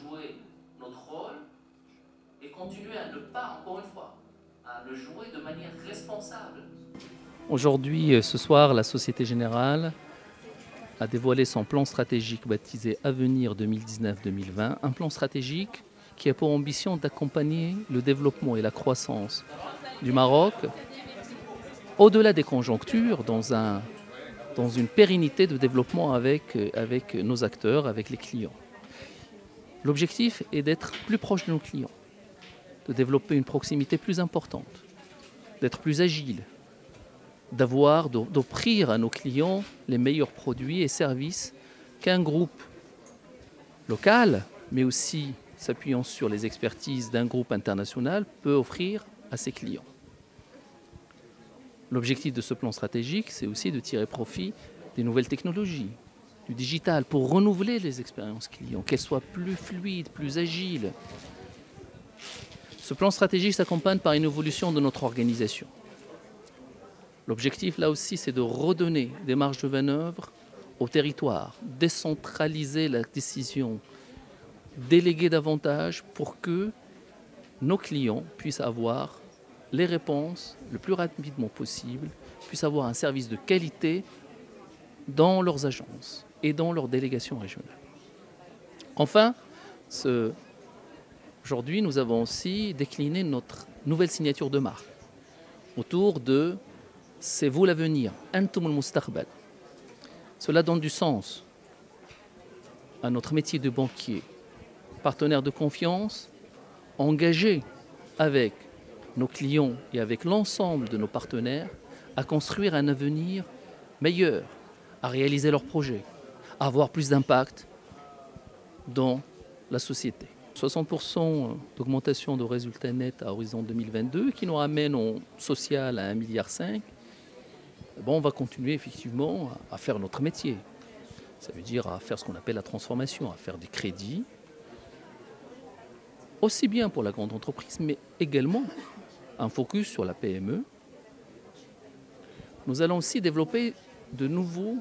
jouer notre rôle et continuer à ne pas, encore une fois, à le jouer de manière responsable. Aujourd'hui, ce soir, la Société Générale a dévoilé son plan stratégique baptisé Avenir 2019-2020, un plan stratégique qui a pour ambition d'accompagner le développement et la croissance du Maroc au-delà des conjonctures, dans une pérennité de développement avec nos acteurs, avec les clients. L'objectif est d'être plus proche de nos clients, de développer une proximité plus importante, d'être plus agile, d'offrir à nos clients les meilleurs produits et services qu'un groupe local, mais aussi s'appuyant sur les expertises d'un groupe international, peut offrir à ses clients. L'objectif de ce plan stratégique, c'est aussi de tirer profit des nouvelles technologies, du digital, pour renouveler les expériences clients, qu'elles soient plus fluides, plus agiles. Ce plan stratégique s'accompagne par une évolution de notre organisation. L'objectif, là aussi, c'est de redonner des marges de manœuvre au territoire, décentraliser la décision, déléguer davantage pour que nos clients puissent avoir les réponses le plus rapidement possible, puissent avoir un service de qualité dans leurs agences et dans leurs délégations régionales. Enfin, aujourd'hui, nous avons aussi décliné notre nouvelle signature de marque autour de « C'est vous l'avenir, Antum al-Mustaqbal ». Cela donne du sens à notre métier de banquier, partenaire de confiance, engagé avec nos clients et avec l'ensemble de nos partenaires à construire un avenir meilleur, à réaliser leurs projets, à avoir plus d'impact dans la société. 60% d'augmentation de résultats nets à horizon 2022 qui nous ramène en social à 1,5 milliard. Bon, on va continuer effectivement à faire notre métier. Ça veut dire à faire ce qu'on appelle la transformation, à faire des crédits, aussi bien pour la grande entreprise, mais également un focus sur la PME. Nous allons aussi développer de nouveaux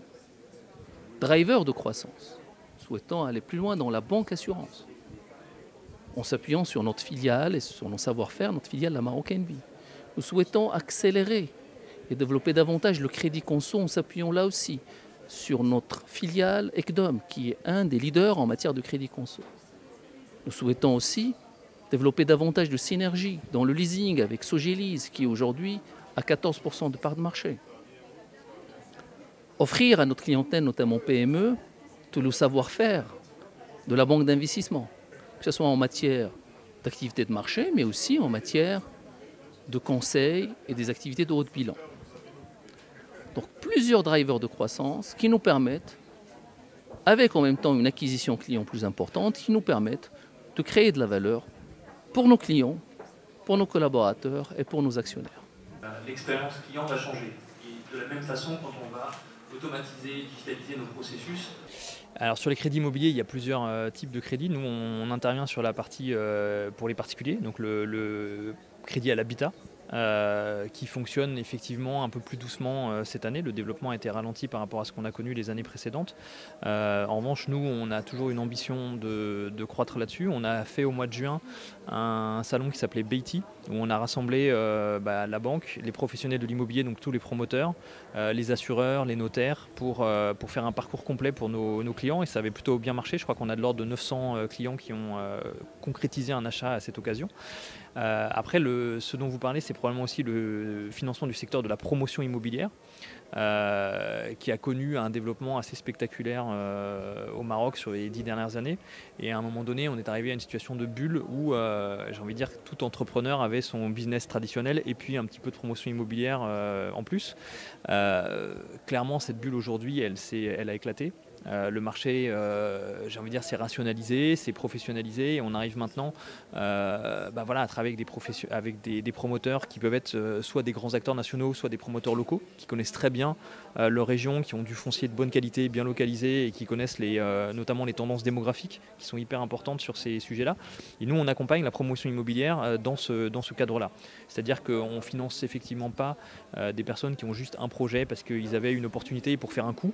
drivers de croissance, souhaitant aller plus loin dans la banque assurance, en s'appuyant sur notre filiale et sur nos savoir-faire, notre filiale La Marocaine Vie. Nous souhaitons accélérer et développer davantage le crédit conso en s'appuyant là aussi sur notre filiale ECDOM, qui est un des leaders en matière de crédit conso. Nous souhaitons aussi développer davantage de synergie dans le leasing avec Sogélise, qui aujourd'hui a 14% de part de marché. Offrir à notre clientèle, notamment PME, tout le savoir-faire de la banque d'investissement, que ce soit en matière d'activité de marché, mais aussi en matière de conseil et des activités de haut bilan. Donc plusieurs drivers de croissance qui nous permettent, avec en même temps une acquisition client plus importante, qui nous permettent de créer de la valeur pour nos clients, pour nos collaborateurs et pour nos actionnaires. L'expérience client va changer. Et de la même façon, quand on va automatiser, digitaliser nos processus. Alors sur les crédits immobiliers, il y a plusieurs types de crédits. Nous, on intervient sur la partie pour les particuliers, donc le crédit à l'habitat. Qui fonctionne effectivement un peu plus doucement cette année. Le développement a été ralenti par rapport à ce qu'on a connu les années précédentes. En revanche, nous, on a toujours une ambition de croître là-dessus. On a fait au mois de juin un salon qui s'appelait Beiti, où on a rassemblé la banque, les professionnels de l'immobilier, donc tous les promoteurs, les assureurs, les notaires, pour faire un parcours complet pour nos clients. Et ça avait plutôt bien marché. Je crois qu'on a de l'ordre de 900 clients qui ont concrétisé un achat à cette occasion. Après, ce dont vous parlez, c'est probablement aussi le financement du secteur de la promotion immobilière, qui a connu un développement assez spectaculaire au Maroc sur les 10 dernières années. Et à un moment donné, on est arrivé à une situation de bulle où, j'ai envie de dire, tout entrepreneur avait son business traditionnel et puis un petit peu de promotion immobilière en plus. Clairement, cette bulle aujourd'hui, elle a éclaté. Le marché, j'ai envie de dire, s'est rationalisé, s'est professionnalisé et on arrive maintenant à travailler avec des promoteurs qui peuvent être soit des grands acteurs nationaux, soit des promoteurs locaux qui connaissent très bien leur région, qui ont du foncier de bonne qualité, bien localisé et qui connaissent notamment les tendances démographiques qui sont hyper importantes sur ces sujets-là. Et nous, on accompagne la promotion immobilière dans ce cadre-là. C'est-à-dire qu'on ne finance effectivement pas des personnes qui ont juste un projet parce qu'ils avaient une opportunité pour faire un coup.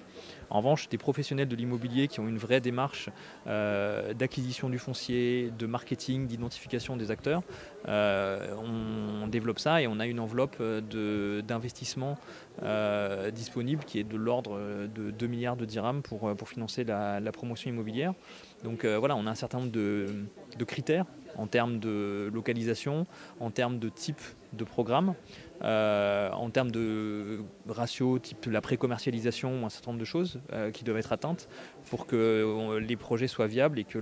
En revanche, des professionnels professionnels de l'immobilier qui ont une vraie démarche d'acquisition du foncier, de marketing, d'identification des acteurs. On développe ça et on a une enveloppe d'investissement disponible qui est de l'ordre de 2 milliards de dirhams pour financer la promotion immobilière. Donc voilà, on a un certain nombre de critères en termes de localisation, en termes de type de programme, en termes de ratio type la pré-commercialisation, un certain nombre de choses qui doivent être atteintes pour que les projets soient viables et que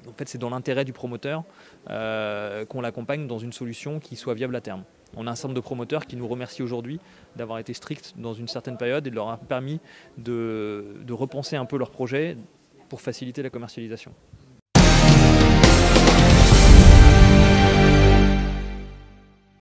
en fait c'est dans l'intérêt du promoteur qu'on l'accompagne dans une solution qui soit viable à terme. On a un certain nombre de promoteurs qui nous remercient aujourd'hui d'avoir été stricts dans une certaine période et de leur a permis de repenser un peu leur projet pour faciliter la commercialisation.